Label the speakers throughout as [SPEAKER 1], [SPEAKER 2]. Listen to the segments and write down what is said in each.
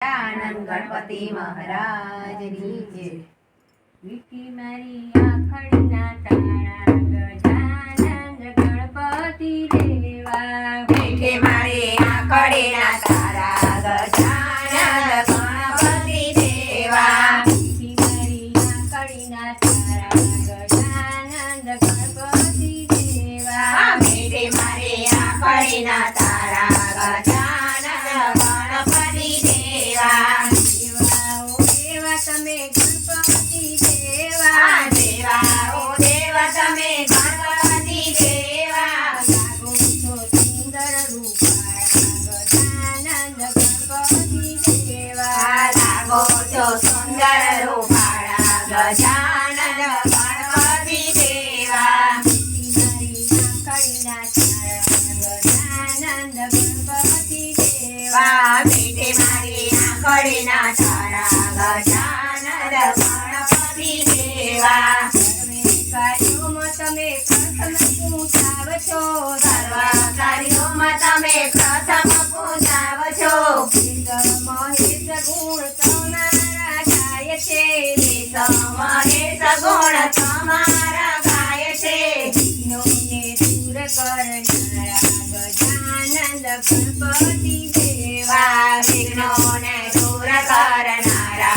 [SPEAKER 1] આનંદ ગણપતિ મહારાજની જય.
[SPEAKER 2] વીટી મારી આખડીના તાળા ગજાનંદ ગણપતિ દેવા.
[SPEAKER 1] વીટી મારી આખડીના તારા ગજાનંદ ગણપતિ દેવા.
[SPEAKER 2] વીટી મારી આખડીના તાળા ગજાનંદ ગણપતિ દેવા.
[SPEAKER 1] વીટી મારી આખડીના તારા ગજાનંદ ગણપતિ દેવા.
[SPEAKER 2] દેવા તમે ગણપતિ દેવા.
[SPEAKER 1] દેવા ઓ દેવા તમે ગણપતિ દેવા.
[SPEAKER 2] લાગો છો સુંદર રૂપાળા ગજાનંદ ગણપતિ દેવા.
[SPEAKER 1] લાગો છો સુંદર રૂપાળા ગજાનંદ ગણપતિ દેવા.
[SPEAKER 2] મારી આંખડીના તારા ગજાનંદ ગણપતિ દેવા.
[SPEAKER 1] વીટી મારી આંખડીના તારા ગજાનંદ ગણપતિ દેવા.
[SPEAKER 2] તમે કાર્યોમાં તમે પ્રથમ પૂજાવ છો.
[SPEAKER 1] સર્વ કાર્યોમાં તમે પ્રથમ પૂજાવ છો.
[SPEAKER 2] મહેશ ગુણ તમારા ગાય છે.
[SPEAKER 1] મહેશ ગુણ તમારા ગાય છે.
[SPEAKER 2] વિઘ્નોને દૂર કરનારા ગજાનંદ ગણપતિ દેવા.
[SPEAKER 1] વિઘ્નોને દૂર કરનારા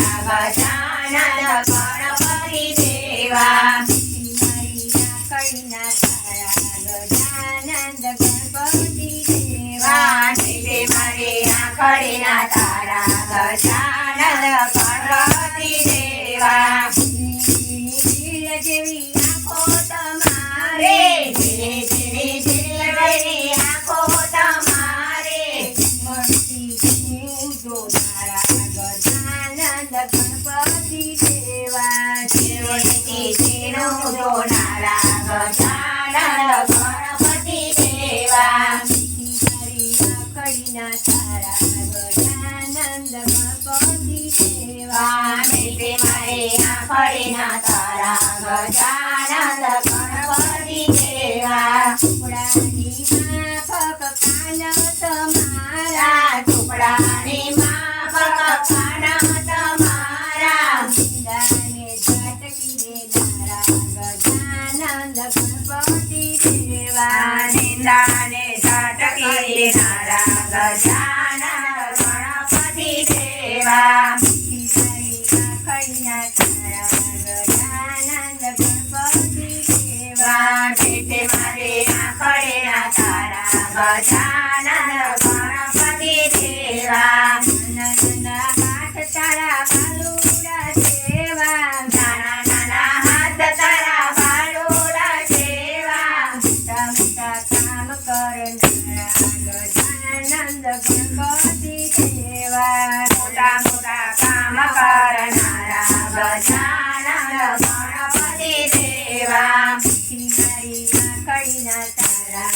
[SPEAKER 1] ગજાનંદ ગણપતિ દેવા.
[SPEAKER 2] મારી આંખડીના તારા ગજાનંદ ગણપતિ દેવા.
[SPEAKER 1] વીટી મારી આંખડીના તારા ગજાનંદ ગણપતિ દેવા.
[SPEAKER 2] ઝીલ જેવી આંખો તમારે.
[SPEAKER 1] ઝીલી ઝીલી ઝીલવરી આંખો તમારે.
[SPEAKER 2] મળતી જીવ જોનારા ગજાનંદ ગણપતિ દેવા.
[SPEAKER 1] જીવનથી જીણું જોનારા ગજાનંદ ગણપતિ દેવા.
[SPEAKER 2] મારી આંખડીના તારા ગજાનંદ ગણપતિ દેવા.
[SPEAKER 1] વીટી મારી આંખડીના તારા ગજાનંદ ગણપતિ દેવા.
[SPEAKER 2] ટુકડાની માફક કાન તમારા.
[SPEAKER 1] ટુકડાની માફક કાન તમારા.
[SPEAKER 2] નિંદાને ઝાટકી દેનારા ગજાનંદ ગણપતિ દેવા.
[SPEAKER 1] નિંદાને ઝાટકી દેનારા ગજાનંદ ગણપતિ દેવા.
[SPEAKER 2] મારી આંખડીના તારા ગજાનંદ ગણપતિ દેવા.
[SPEAKER 1] વીટી મારી આંખડીના તારા ગજાનંદ ગણપતિ દેવા.
[SPEAKER 2] નાના હાથ તારા બાલુડા સેવા.
[SPEAKER 1] નાના નાના હાથ તારા બાલુડા જેવા.
[SPEAKER 2] મોટા મોટા કામ કરનારા ગજાનંદ ગણપતિ દેવા.
[SPEAKER 1] મોટા મોટા કામ કરનારા ગજાનંદ ગણપતિ દેવા.
[SPEAKER 2] મારી આંખડીના તારા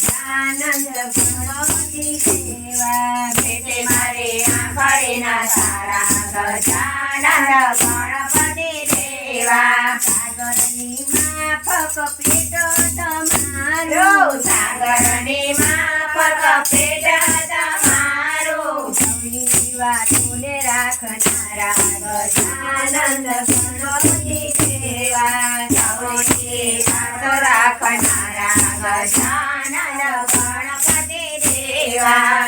[SPEAKER 2] ગજાનંદ ગણપતિ દેવા.
[SPEAKER 1] વીટી મારી આંખડીના તારા ગજાનંદ ગણપતિ દેવા.
[SPEAKER 2] સાગરની માફક પેટ તમારો.
[SPEAKER 1] સાગરની માફક પેટ તમારું.
[SPEAKER 2] સૌની વાતોને રાખનારા ગજાનંદ ગણપતિ દેવા.
[SPEAKER 1] સૌની વાતો રાખનારા ગજાનંદ ગણપતિ દેવા.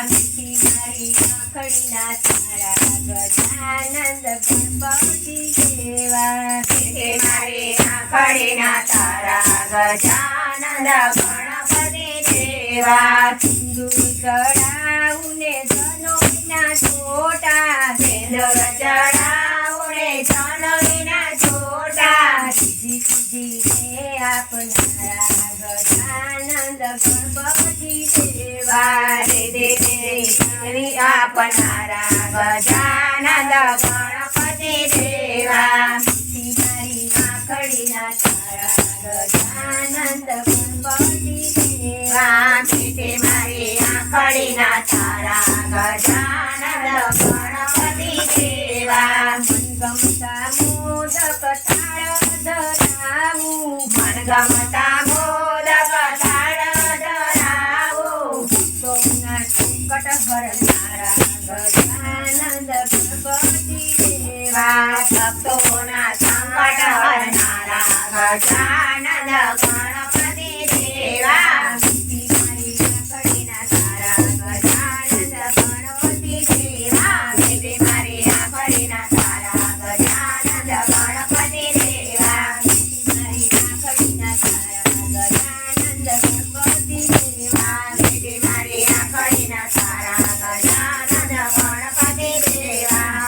[SPEAKER 2] મારી આંખડીના તારા ગજાનંદ ગણપતિ દેવા.
[SPEAKER 1] વીટી મારી આંખડીના તારા ગજાનંદ ગણપતિ દેવા.
[SPEAKER 2] સિંદૂર ચડાવુને જનોઈના જોટા.
[SPEAKER 1] સિંદૂર ચડાવુને જનોઈના જોટા.
[SPEAKER 2] સીધી સીધી આપનારા ગજાનંદ ગણપતિ દેવા.
[SPEAKER 1] દેવી આપનારા ગજાનંદ ગણપતિ દેવા.
[SPEAKER 2] મારી આંખડીના તારા ગજાનંદ ગણપતિ દેવા.
[SPEAKER 1] વીટી મારી આંખડીના તારા ગજાનંદ ગણપતિ દેવા.
[SPEAKER 2] મનગમતા મોદક થાળ ધરાવું.
[SPEAKER 1] મનગમતા મોદક થાળ ધરાવું.
[SPEAKER 2] સોના સંકટ હરનારા ગજાનંદ
[SPEAKER 1] ભક્તોના